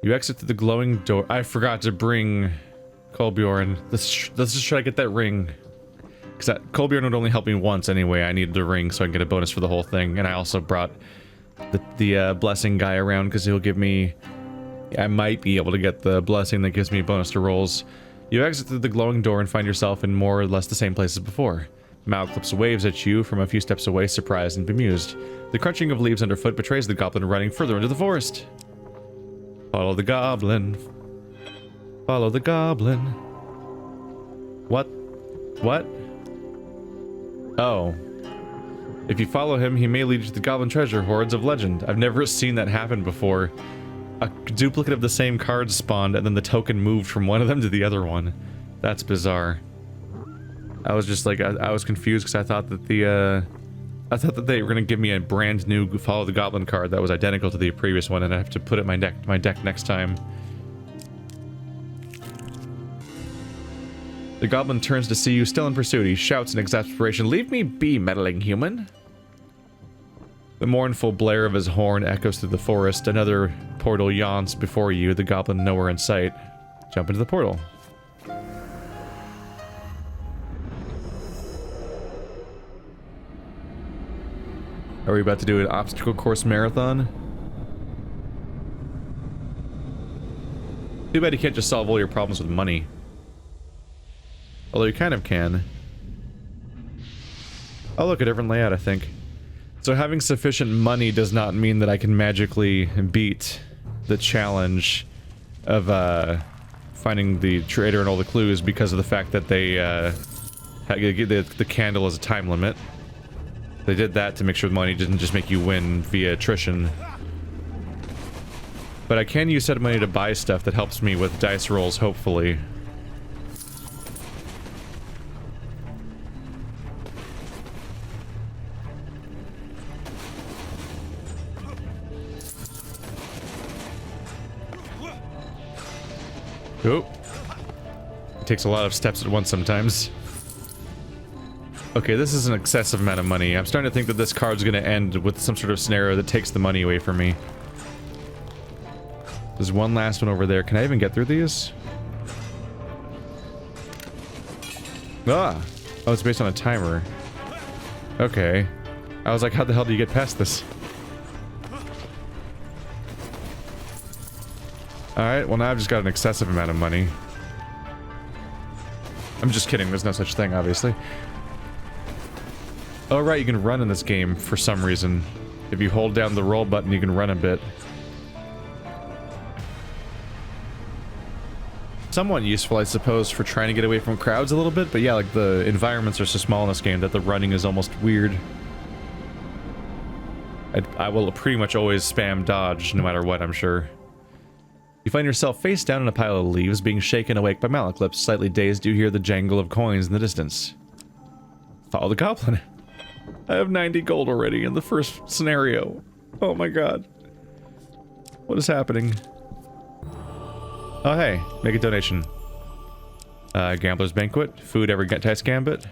You exit through the glowing door. I forgot to bring Kolbjorn. Let's just try to get that ring. Because Kolbjorn would only help me once anyway. I needed the ring so I can get a bonus for the whole thing. And I also brought the blessing guy around because he'll give me... I might be able to get the blessing that gives me a bonus to rolls. You exit through the glowing door and find yourself in more or less the same place as before. Malclips waves at you from a few steps away, surprised and bemused. The crunching of leaves underfoot betrays the goblin running further into the forest. Follow the goblin. Follow the goblin. What? What? Oh. If you follow him, he may lead you to the goblin treasure hoards of legend. I've never seen that happen before. A duplicate of the same card spawned, and then the token moved from one of them to the other one. That's bizarre. I was just like, I was confused because I thought that they were gonna give me a brand new Follow the Goblin card that was identical to the previous one, and I have to put it in my deck next time. The goblin turns to see you still in pursuit. He shouts in exasperation, "Leave me be, meddling human!" The mournful blare of his horn echoes through the forest. Another portal yawns before you, the goblin nowhere in sight. Jump into the portal. Are we about to do an obstacle course marathon? Too bad you can't just solve all your problems with money. Although you kind of can. Oh look, a different layout, I think. So having sufficient money does not mean that I can magically beat the challenge of finding the traitor and all the clues because of the fact that they the candle as a time limit. They did that to make sure the money didn't just make you win via attrition. But I can use said money to buy stuff that helps me with dice rolls, hopefully. Oh. It takes a lot of steps at once sometimes. Okay, this is an excessive amount of money. I'm starting to think that this card's gonna end with some sort of scenario that takes the money away from me. There's one last one over there. Can I even get through these? Ah! Oh, it's based on a timer. Okay. I was like, how the hell do you get past this? Alright, well now I've just got an excessive amount of money. I'm just kidding, there's no such thing, obviously. Oh right, you can run in this game for some reason. If you hold down the roll button, you can run a bit. Somewhat useful, I suppose, for trying to get away from crowds a little bit, but yeah, like the environments are so small in this game that the running is almost weird. I will pretty much always spam dodge, no matter what, I'm sure. You find yourself face down in a pile of leaves, being shaken awake by Malclips. Slightly dazed, you hear the jangle of coins in the distance. Follow the goblin. I have 90 gold already in the first scenario. Oh my god. What is happening? Oh hey, make a donation. Gambler's Banquet. Food every dice gambit.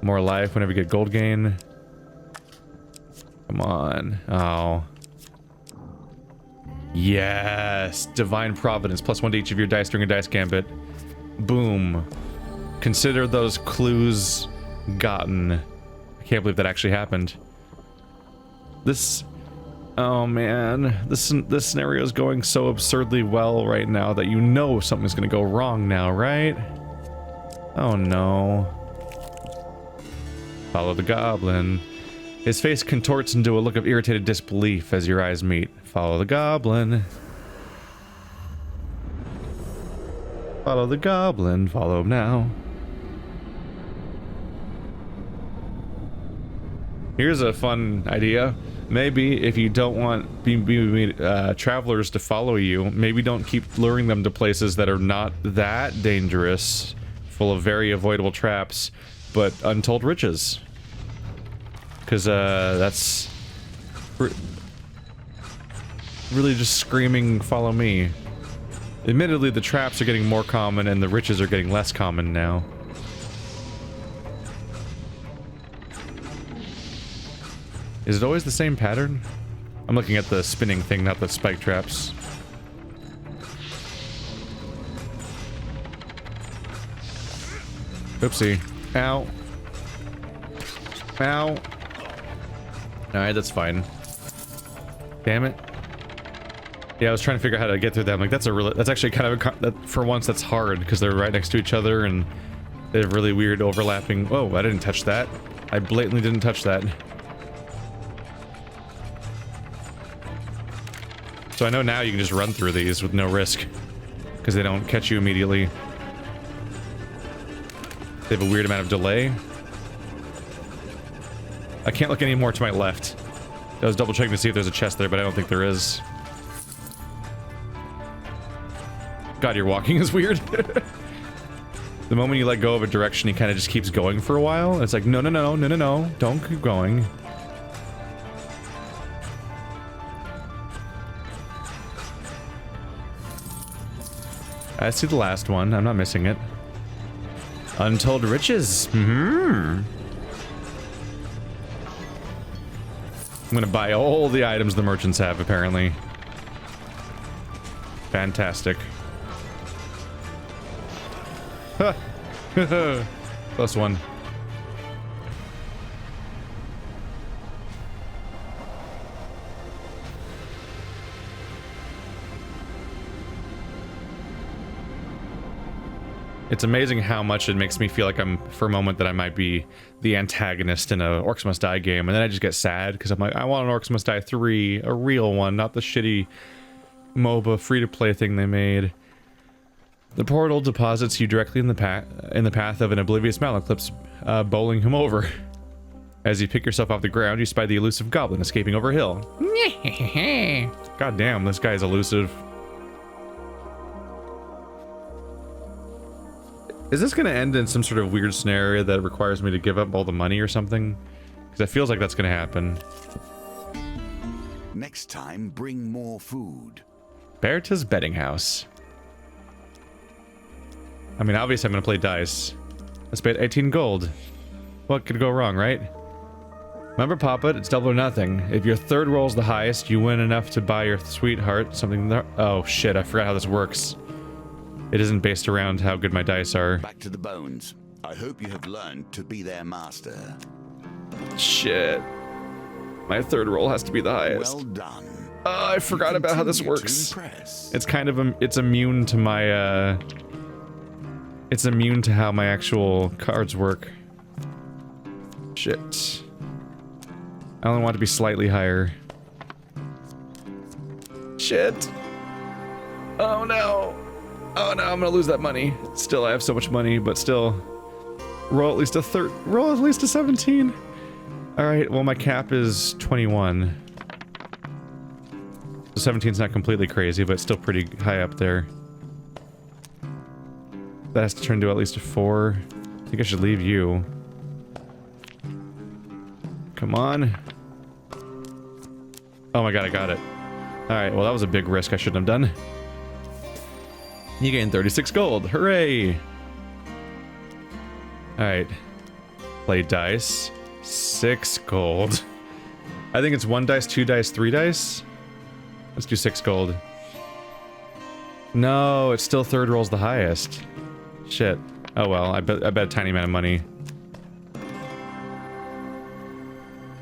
More life whenever you get gold gain. Come on. Oh. Yes! Divine Providence. +1 to each of your dice during a dice gambit. Boom. Consider those clues gotten. I can't believe that actually happened. This... Oh man. This scenario is going so absurdly well right now that you know something's gonna go wrong now, right? Oh no. Follow the goblin. His face contorts into a look of irritated disbelief as your eyes meet. Follow the goblin. Follow the goblin. Follow him now. Here's a fun idea. Maybe if you don't want travelers to follow you, maybe don't keep luring them to places that are not that dangerous, full of very avoidable traps, but untold riches. Because that's really just screaming, follow me. Admittedly, the traps are getting more common and the riches are getting less common now. Is it always the same pattern? I'm looking at the spinning thing, not the spike traps. Oopsie. Ow. Ow. Alright, that's fine. Damn it. Yeah, I was trying to figure out how to get through them. Like, that's actually kind of for once, that's hard, because they're right next to each other, and they have really weird overlapping... Oh, I didn't touch that. I blatantly didn't touch that. So I know now you can just run through these with no risk, because they don't catch you immediately. They have a weird amount of delay. I can't look any more to my left. I was double checking to see if there's a chest there, but I don't think there is. God, your walking is weird. The moment you let go of a direction, he kind of just keeps going for a while. It's like, no, no, no, no, no, no. Don't keep going. I see the last one. I'm not missing it. Untold riches. I'm gonna buy all the items the merchants have, apparently. Fantastic. Ha! Plus one. It's amazing how much it makes me feel like I'm, for a moment, that I might be the antagonist in a Orcs Must Die game, and then I just get sad, because I'm like, I want an Orcs Must Die 3, a real one, not the shitty MOBA free-to-play thing they made. The portal deposits you directly in the path of an oblivious Malaclips, bowling him over. As you pick yourself off the ground, you spy the elusive Goblin escaping over a hill. God damn, this guy's elusive. Is this gonna end in some sort of weird scenario that requires me to give up all the money or something? Because it feels like that's gonna happen. Next time, bring more food. Berta's betting house. I mean, obviously I'm gonna play dice. Let's bet 18 gold. What could go wrong, right? Remember, Papa, it's double or nothing. If your third roll's the highest, you win enough to buy your sweetheart something there. Oh shit, I forgot how this works. It isn't based around how good my dice are. Back to the bones. I hope you have learned to be their master. Shit. My third roll has to be the highest. Well done. I forgot about how this works. It's kind of, it's immune to my, it's immune to how my actual cards work. Shit. I only want it to be slightly higher. Shit. Oh no. Oh no, I'm gonna lose that money. Still, I have so much money, but still. Roll at least a roll at least a 17. Alright, well my cap is 21. So 17's not completely crazy, but still pretty high up there. That has to turn to at least a 4. I think I should leave you. Come on. Oh my god, I got it. Alright, well that was a big risk I shouldn't have done. You gain 36 gold. Hooray! Alright. Play dice. 6 gold. I think it's 1 dice, 2 dice, 3 dice. Let's do 6 gold. No, it's still third roll's the highest. Shit. Oh well, I bet a tiny amount of money.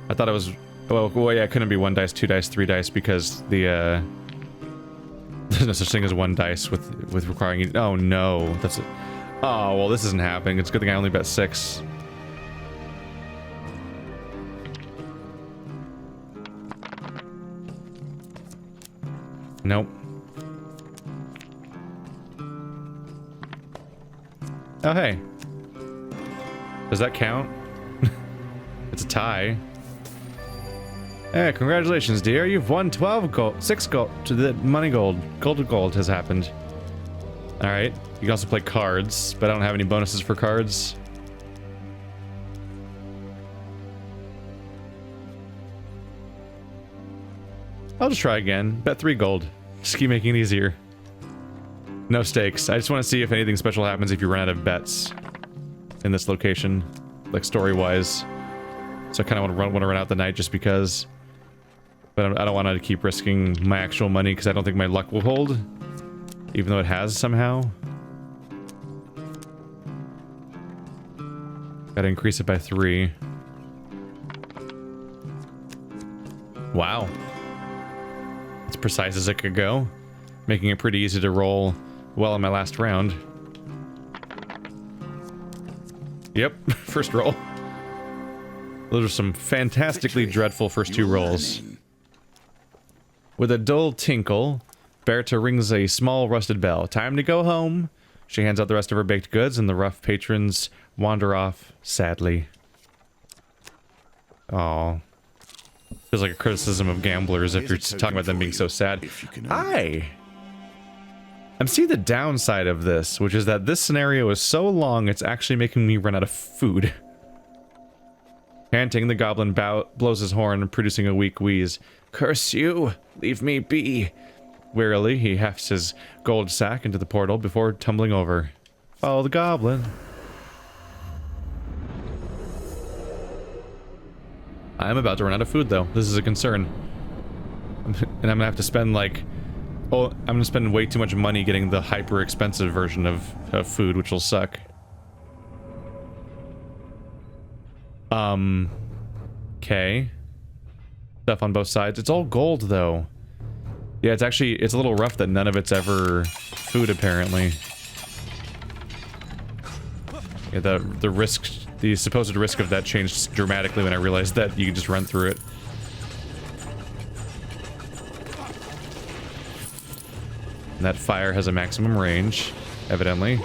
I thought it was... Well, yeah, it couldn't be 1 dice, 2 dice, 3 dice because the, there's no such thing as 1 dice with requiring you... Oh no, that's it. Oh, well this isn't happening. It's a good thing I only bet 6. Nope. Oh hey. Does that count? It's a tie. Hey, congratulations, dear. You've won 12 gold. 6 gold. To the money gold. Gold to gold has happened. Alright. You can also play cards, but I don't have any bonuses for cards. I'll just try again. Bet 3 gold. Just keep making it easier. No stakes. I just want to see if anything special happens if you run out of bets in this location, like story-wise. So I kind of want to run out the night just because. But I don't want to keep risking my actual money because I don't think my luck will hold, even though it has somehow. Gotta increase it by 3. Wow. As precise as it could go. Making it pretty easy to roll well in my last round. Yep, first roll. Those are some fantastically dreadful first 2 rolls. With a dull tinkle, Berta rings a small rusted bell. Time to go home. She hands out the rest of her baked goods, and the rough patrons wander off sadly. Aw. Feels like a criticism of gamblers if you're talking about them being so sad. I'm seeing the downside of this, which is that this scenario is so long, it's actually making me run out of food. Panting, the goblin blows his horn, producing a weak wheeze. Curse you! Leave me be! Wearily, he hefts his gold sack into the portal before tumbling over. Follow the goblin. I'm about to run out of food, though. This is a concern. And I'm gonna have to spend, like... Oh, I'm gonna spend way too much money getting the hyper-expensive version of food, which will suck. Okay. Stuff on both sides. It's all gold, though. Yeah, it's a little rough that none of it's ever food, apparently. Yeah, the supposed risk of that changed dramatically when I realized that you can just run through it. And that fire has a maximum range, evidently.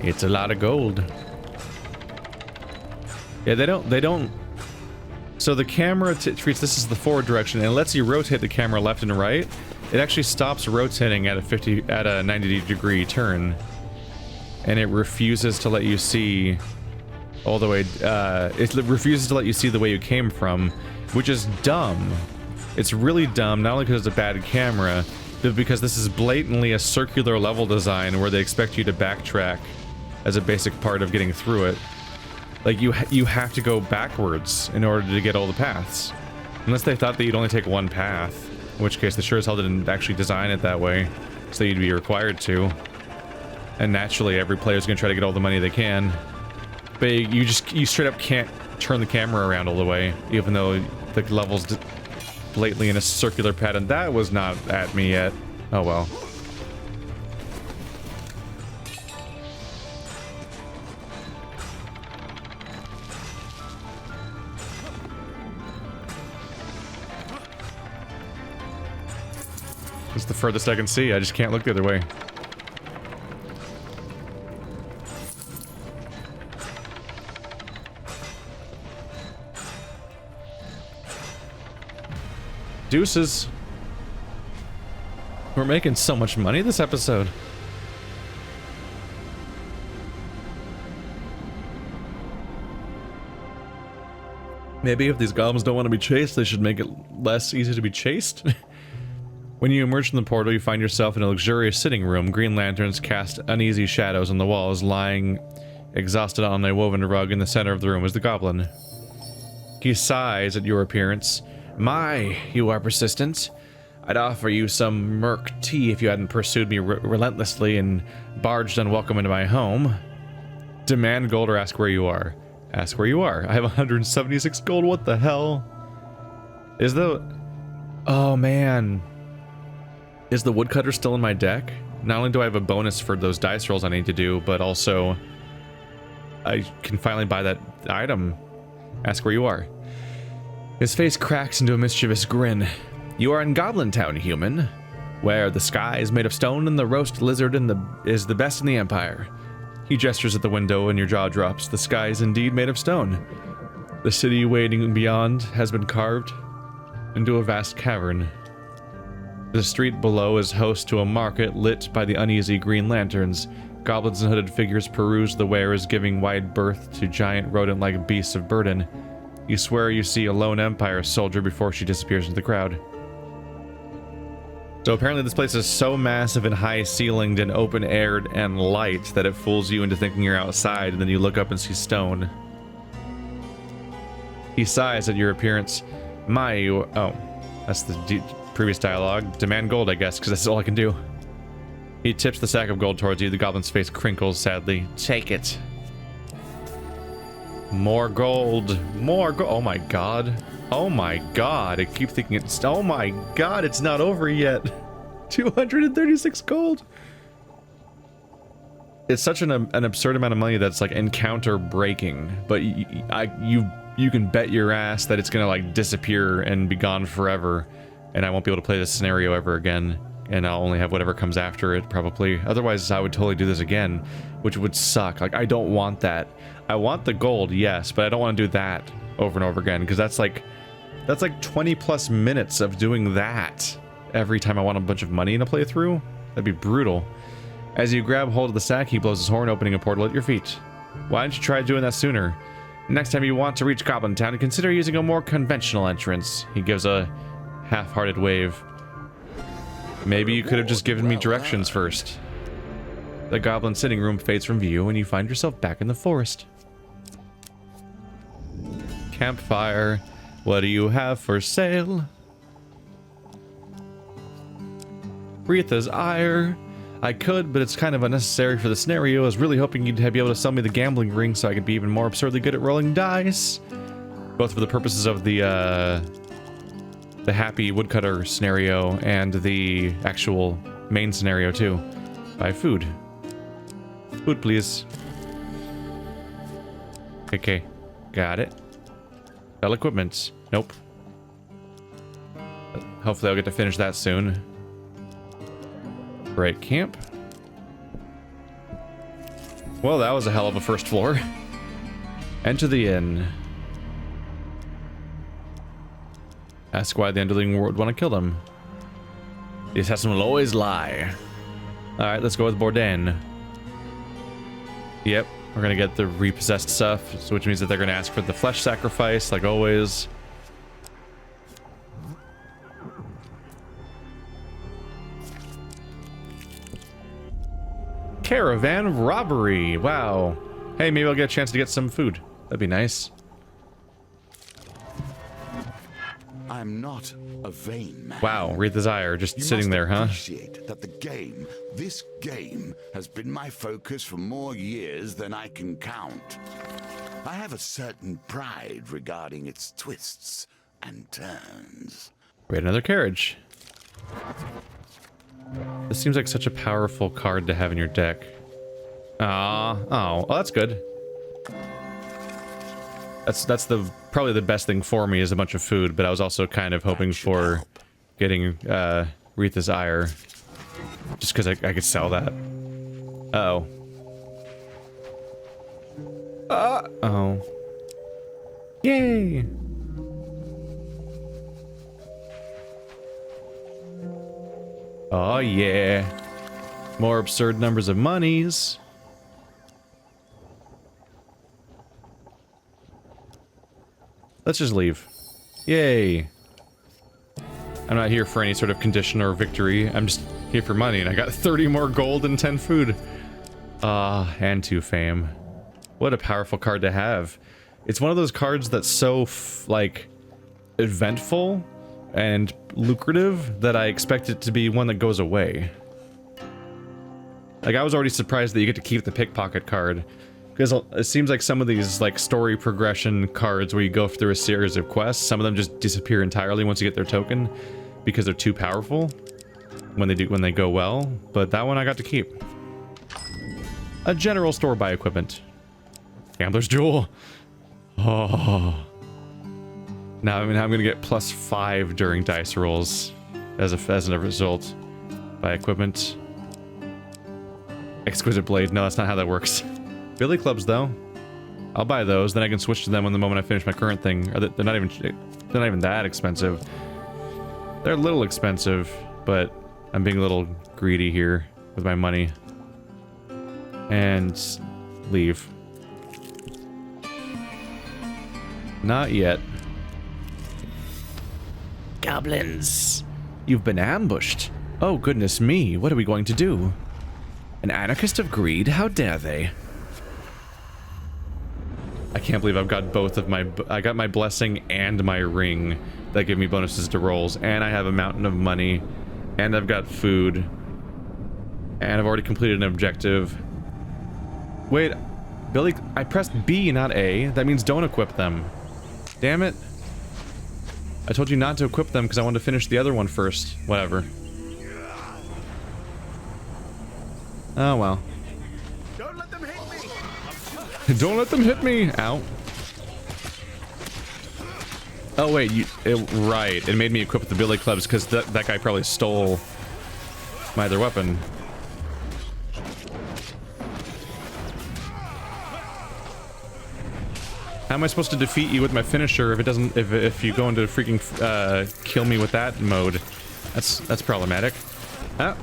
It's a lot of gold. Yeah, they don't... So the camera treats this as the forward direction and it lets you rotate the camera left and right. It actually stops rotating at a 90-degree turn. And it refuses to let you see all the way... it refuses to let you see the way you came from, which is dumb. It's really dumb, not only because it's a bad camera, but because this is blatantly a circular level design where they expect you to backtrack as a basic part of getting through it. Like, you have to go backwards in order to get all the paths. Unless they thought that you'd only take one path, in which case they sure as hell didn't actually design it that way, so you'd be required to. And naturally, every player's gonna try to get all the money they can. But you straight up can't turn the camera around all the way, even though the level's blatantly in a circular pattern. That was not at me yet. Oh well. It's the furthest I can see. I just can't look the other way. Deuces. We're making so much money this episode. Maybe if these goblins don't want to be chased, they should make it less easy to be chased. When you emerge from the portal, you find yourself in a luxurious sitting room. Green lanterns cast uneasy shadows on the walls. Lying exhausted on a woven rug in the center of the room is the goblin. He sighs at your appearance. My, you are persistent. I'd offer you some murk tea if you hadn't pursued me relentlessly and barged unwelcome into my home. Demand gold or ask where you are. Ask where you are. I have 176 gold. What the hell? Is the... Oh, man. Is the woodcutter still in my deck? Not only do I have a bonus for those dice rolls I need to do, but also I can finally buy that item. Ask where you are. His face cracks into a mischievous grin. You are in Goblin Town, human, where the sky is made of stone and the roast lizard is the best in the Empire. He gestures at the window and your jaw drops. The sky is indeed made of stone. The city waiting beyond has been carved into a vast cavern. The street below is host to a market lit by the uneasy green lanterns. Goblins and hooded figures peruse the wares, giving wide berth to giant rodent-like beasts of burden. You swear you see a lone Empire soldier before she disappears into the crowd. So apparently this place is so massive and high-ceilinged and open-aired and light that it fools you into thinking you're outside, and then you look up and see stone. He sighs at your appearance. Oh, that's the previous dialogue. Demand gold, I guess, because that's all I can do. He tips the sack of gold towards you. The goblin's face crinkles sadly. Take it. More gold. More gold. Oh my god. Oh my god. I keep thinking it's... Oh my god, it's not over yet. 236 gold. It's such an absurd amount of money that's like encounter breaking, but you can bet your ass that it's gonna like disappear and be gone forever, and I won't be able to play this scenario ever again, and I'll only have whatever comes after it probably. Otherwise I would totally do this again, which would suck. Like, I don't want that. I want the gold, yes, but I don't want to do that over and over again, because that's like 20 plus minutes of doing that every time I want a bunch of money in a playthrough. That'd be brutal. As you grab hold of the sack, he blows his horn, opening a portal at your feet. Why didn't you try doing that sooner? Next time you want to reach Goblin Town, consider using a more conventional entrance. He gives a half-hearted wave. Maybe you could have just given me directions first. The Goblin sitting room fades from view, and you find yourself back in the forest. Campfire. What do you have for sale? Retha's ire. I could, but it's kind of unnecessary for the scenario. I was really hoping you'd be able to sell me the gambling ring so I could be even more absurdly good at rolling dice. Both for the purposes of the happy woodcutter scenario and the actual main scenario too. Buy food. Food, please. Okay, got it. Sell equipment. Nope. Hopefully I'll get to finish that soon. Break camp. Well, that was a hell of a first floor. Enter the inn. Ask why the underling would want to kill them. The assassin will always lie. Alright, let's go with Bourdain. Yep, we're gonna get the repossessed stuff, which means that they're gonna ask for the flesh sacrifice, like always. Caravan robbery. Wow. Hey, maybe I'll get a chance to get some food. That'd be nice. I'm not a vain man. Wow, read the desire, just sitting there, huh? Appreciate that this game, has been my focus for more years than I can count. I have a certain pride regarding its twists and turns. Wait, another carriage. This seems like such a powerful card to have in your deck. Oh, that's good. That's probably the best thing for me is a bunch of food, but I was also kind of hoping for getting Retha's ire, just because I could sell that. Uh-oh. Uh-oh. Yay! Oh yeah. More absurd numbers of monies. Let's just leave. Yay. I'm not here for any sort of condition or victory. I'm just here for money, and I got 30 more gold and 10 food. And 2 fame. What a powerful card to have. It's one of those cards that's so, like, eventful and lucrative that I expect it to be one that goes away. Like, I was already surprised that you get to keep the pickpocket card, because it seems like some of these like story progression cards where you go through a series of quests, some of them just disappear entirely once you get their token because they're too powerful when they go well, but that one I got to keep. A general store buy equipment. Gambler's Jewel. Oh. Now I'm gonna get +5 during dice rolls as a result. Buy equipment. Exquisite Blade. No, that's not how that works. Billy Clubs, though. I'll buy those, then I can switch to them when the moment I finish my current thing. They're not even that expensive. They're a little expensive, but I'm being a little greedy here with my money. And leave. Not yet. Goblins! You've been ambushed. Oh, goodness me, what are we going to do? An anarchist of greed? How dare they? I can't believe I've got both of my... I got my blessing and my ring that give me bonuses to rolls. And I have a mountain of money. And I've got food. And I've already completed an objective. Wait, Billy, I pressed B, not A. That means don't equip them. Damn it. I told you not to equip them because I wanted to finish the other one first. Whatever. Oh, well. Don't let them hit me! Don't let them hit me! Ow. Oh, wait, right. It made me equip the billy clubs because that guy probably stole my other weapon. How am I supposed to defeat you with my finisher if it doesn't, if you go into freaking, kill me with that mode? That's problematic. Ah.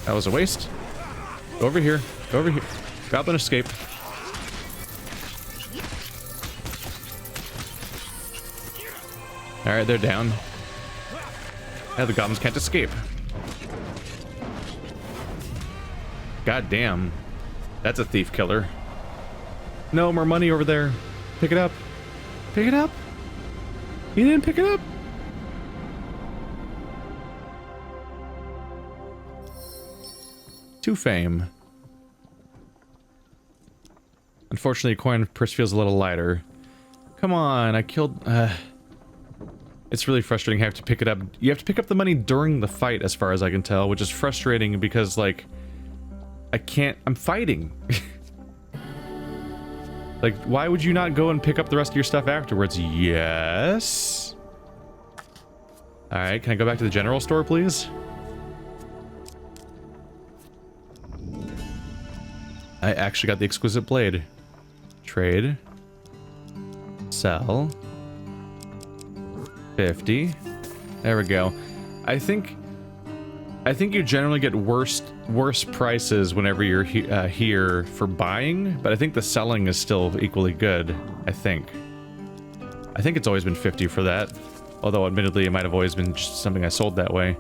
That was a waste. Go over here. Go over here. Goblin escape. Alright, they're down. Now the goblins can't escape. God damn. That's a thief killer. No, more money over there. Pick it up. Pick it up. You didn't pick it up? To fame. Unfortunately, a coin purse feels a little lighter. Come on, I killed... It's really frustrating having to pick it up. You have to pick up the money during the fight, as far as I can tell, which is frustrating because, like, I can't... I'm fighting. Like, why would you not go and pick up the rest of your stuff afterwards? Yes? Alright, can I go back to the general store, please? I actually got the exquisite blade. Trade. Sell. 50. There we go. I think you generally get worse prices whenever you're here for buying, but I think the selling is still equally good. I think it's always been 50 for that, although admittedly it might have always been just something I sold that way.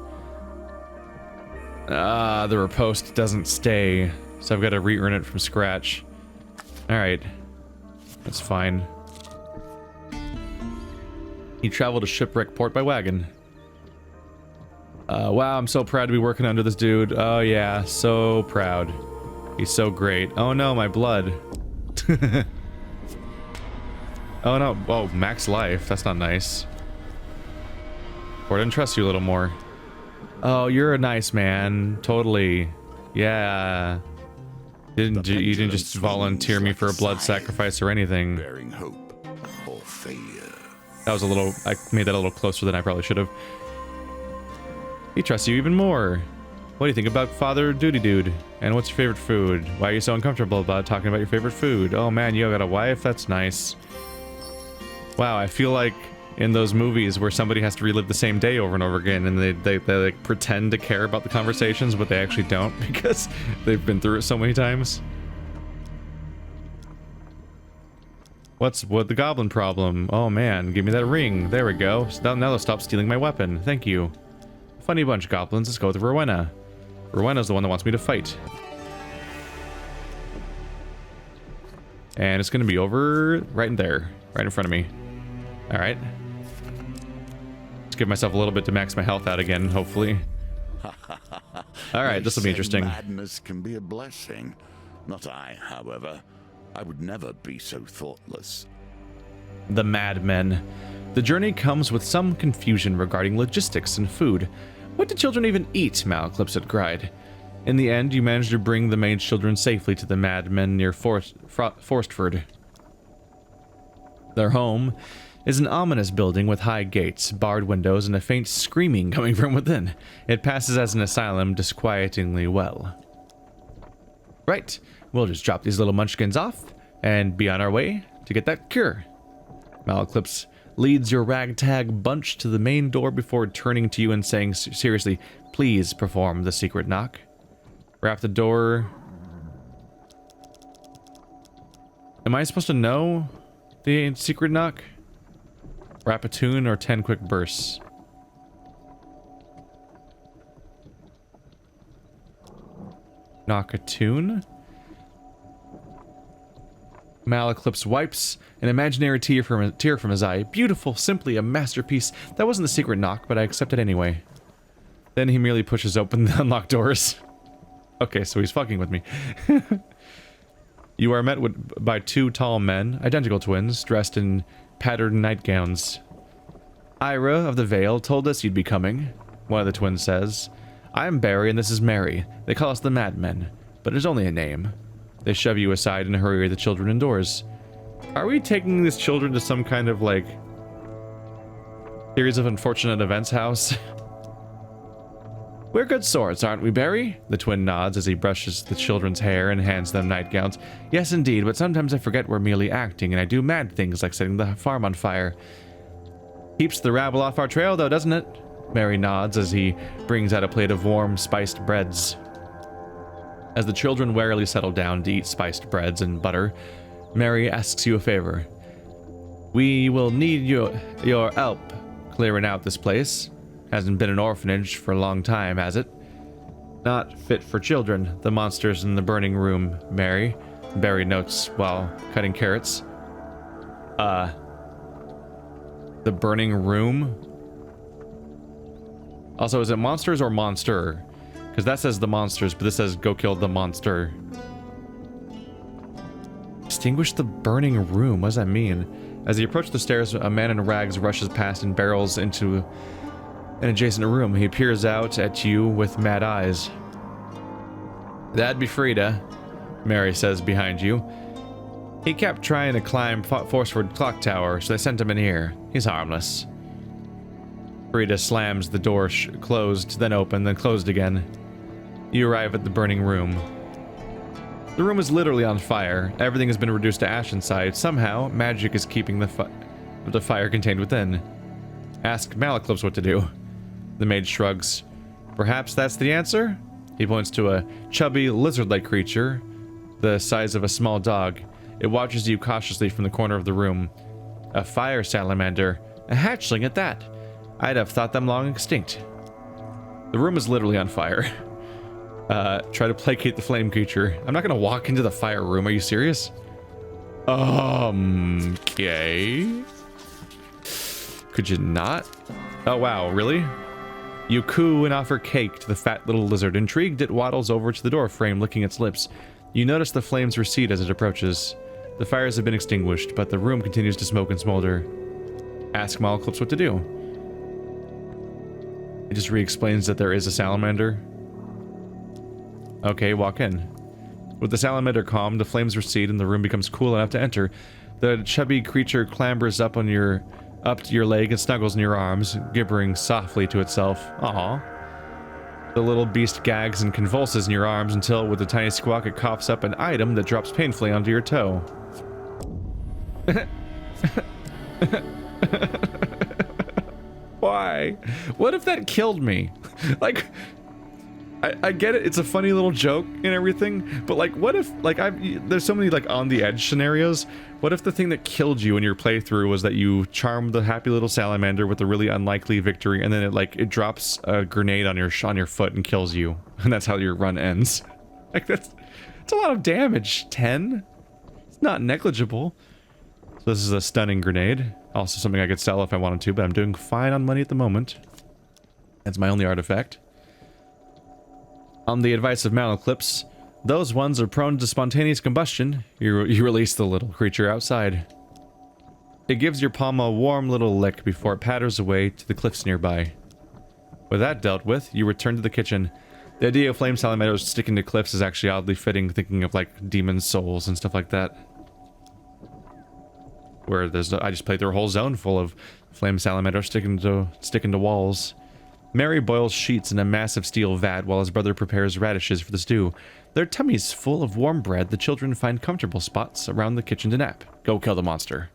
The riposte doesn't stay, so I've got to re-earn it from scratch. All right, that's fine. You travel to Shipwreck Port by wagon. Wow, I'm so proud to be working under this dude. Oh yeah, so proud. He's so great. Oh no, my blood. Oh no, oh, max life. That's not nice. Or I didn't trust you a little more. Oh, you're a nice man. Totally. Yeah. You didn't just volunteer me for a blood sacrifice or anything. Bearing hope or failure. That was a little... I made that a little closer than I probably should have. He trusts you even more. What do you think about Father Duty Dude? And what's your favorite food? Why are you so uncomfortable about talking about your favorite food? Oh man, you got a wife? That's nice. Wow, I feel like in those movies where somebody has to relive the same day over and over again and they like pretend to care about the conversations, but they actually don't because they've been through it so many times. What's the goblin problem? Oh man, give me that ring. There we go. So now they'll stop stealing my weapon. Thank you. Funny bunch, goblins. Let's go with Rowena. Rowena's the one that wants me to fight. And it's going to be over right in there. Right in front of me. Alright. Let's give myself a little bit to max my health out again, hopefully. Alright, this will be interesting. Madness can be a blessing. Not I, however. I would never be so thoughtless. The Madmen. The journey comes with some confusion regarding logistics and food. What do children even eat? Malclipset cried. In the end, you managed to bring the maid children safely to the Madmen near Forstford. Their home is an ominous building with high gates, barred windows, and a faint screaming coming from within. It passes as an asylum disquietingly well. Right. We'll just drop these little munchkins off and be on our way to get that cure. Malclips leads your ragtag bunch to the main door before turning to you and saying seriously, please perform the secret knock. Wrap the door. Am I supposed to know the secret knock? Wrap a tune or 10 quick bursts? Knockatoon. Malaclips wipes an imaginary tear from his eye. Beautiful, simply a masterpiece. That wasn't the secret knock, but I accept it anyway. Then he merely pushes open the unlocked doors. Okay, so he's fucking with me. You are met by two tall men, identical twins, dressed in patterned nightgowns. Ira of the Vale told us you'd be coming, one of the twins says. I'm Barry and this is Mary. They call us the Madmen, but it's only a name. They shove you aside and hurry the children indoors. Are we taking these children to some kind of, like, series of unfortunate events house? We're good sorts, aren't we, Barry? The twin nods as he brushes the children's hair and hands them nightgowns. Yes, indeed, but sometimes I forget we're merely acting, and I do mad things like setting the farm on fire. Keeps the rabble off our trail, though, doesn't it? Mary nods as he brings out a plate of warm, spiced breads. As the children warily settle down to eat spiced breads and butter, Mary asks you a favor. We will need your help clearing out this place. Hasn't been an orphanage for a long time, has it? Not fit for children, the monsters in the burning room, Mary. Barry notes while cutting carrots. The burning room? Also, is it monsters or monster? Because that says the monsters, but this says go kill the monster. Extinguish the burning room. What does that mean? As he approaches the stairs, a man in rags rushes past and barrels into an adjacent room. He peers out at you with mad eyes. That'd be Frida, Mary says behind you. He kept trying to climb Forceford Clock Tower, so they sent him in here. He's harmless. Frida slams the door closed, then open, then closed again. You arrive at the burning room. The room is literally on fire. Everything has been reduced to ash inside. Somehow, magic is keeping the fire contained within. Ask Malaclips what to do. The mage shrugs. Perhaps that's the answer? He points to a chubby, lizard-like creature, the size of a small dog. It watches you cautiously from the corner of the room. A fire salamander. A hatchling at that. I'd have thought them long extinct. The room is literally on fire. Try to placate the flame creature. I'm not gonna walk into the fire room. Are you serious? Okay. Could you not? Oh, wow, really? You coo and offer cake to the fat little lizard. Intrigued, it waddles over to the door frame, licking its lips. You notice the flames recede as it approaches. The fires have been extinguished, but the room continues to smoke and smolder. Ask Malaclips what to do. It just re-explains that there is a salamander. Okay, walk in. With the salamander calmed, the flames recede and the room becomes cool enough to enter. The chubby creature clambers up to your leg and snuggles in your arms, gibbering softly to itself. Aww. The little beast gags and convulses in your arms until, with a tiny squawk, it coughs up an item that drops painfully onto your toe. Why? What if that killed me? Like, I get it, it's a funny little joke and everything, but like, what if, like, there's so many, like, on the edge scenarios. What if the thing that killed you in your playthrough was that you charmed the happy little salamander with a really unlikely victory, and then it drops a grenade on your foot and kills you, and that's how your run ends? Like, it's a lot of damage. 10? It's not negligible. So this is a stunning grenade. Also something I could sell if I wanted to, but I'm doing fine on money at the moment. That's my only artifact. On the advice of Malaclips, those ones are prone to spontaneous combustion. You release the little creature outside. It gives your palm a warm little lick before it patters away to the cliffs nearby. With that dealt with, you return to the kitchen. The idea of flame salamanders sticking to cliffs is actually oddly fitting, thinking of like demon souls and stuff like that. Where I just played through a whole zone full of flame salamanders sticking to walls. Mary boils sheets in a massive steel vat while his brother prepares radishes for the stew. Their tummies full of warm bread, the children find comfortable spots around the kitchen to nap. Go kill the monster.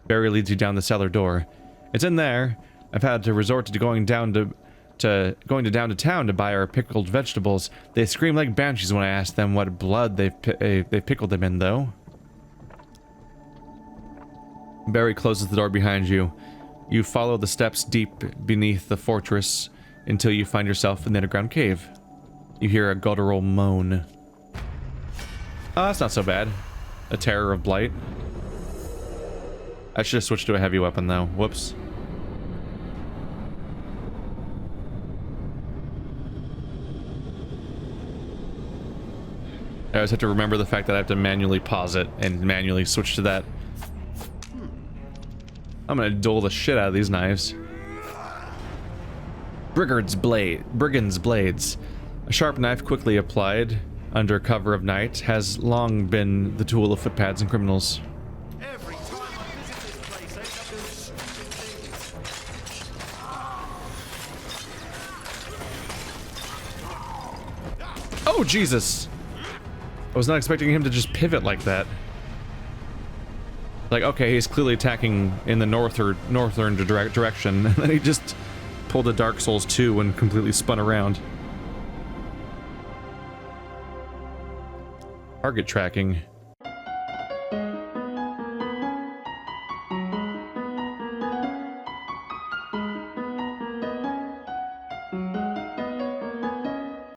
Barry leads you down the cellar door. It's in there. I've had to resort to going down to town to buy our pickled vegetables. They scream like banshees when I ask them what blood they've pickled them in, though. Barry closes the door behind you. You follow the steps deep beneath the fortress until you find yourself in the underground cave. You hear a guttural moan. Oh, that's not so bad. A terror of blight. I should have switched to a heavy weapon though. Whoops. I always have to remember the fact that I have to manually pause it and manually switch to that. I'm gonna duel the shit out of these knives. Brigand's blades. A sharp knife quickly applied under cover of night has long been the tool of footpads and criminals. Every time I visit this place, I end up doing stupid things. Oh, Jesus! I was not expecting him to just pivot like that. Like, okay, he's clearly attacking in the northern direction, and then he just pulled a Dark Souls 2 and completely spun around. Target tracking.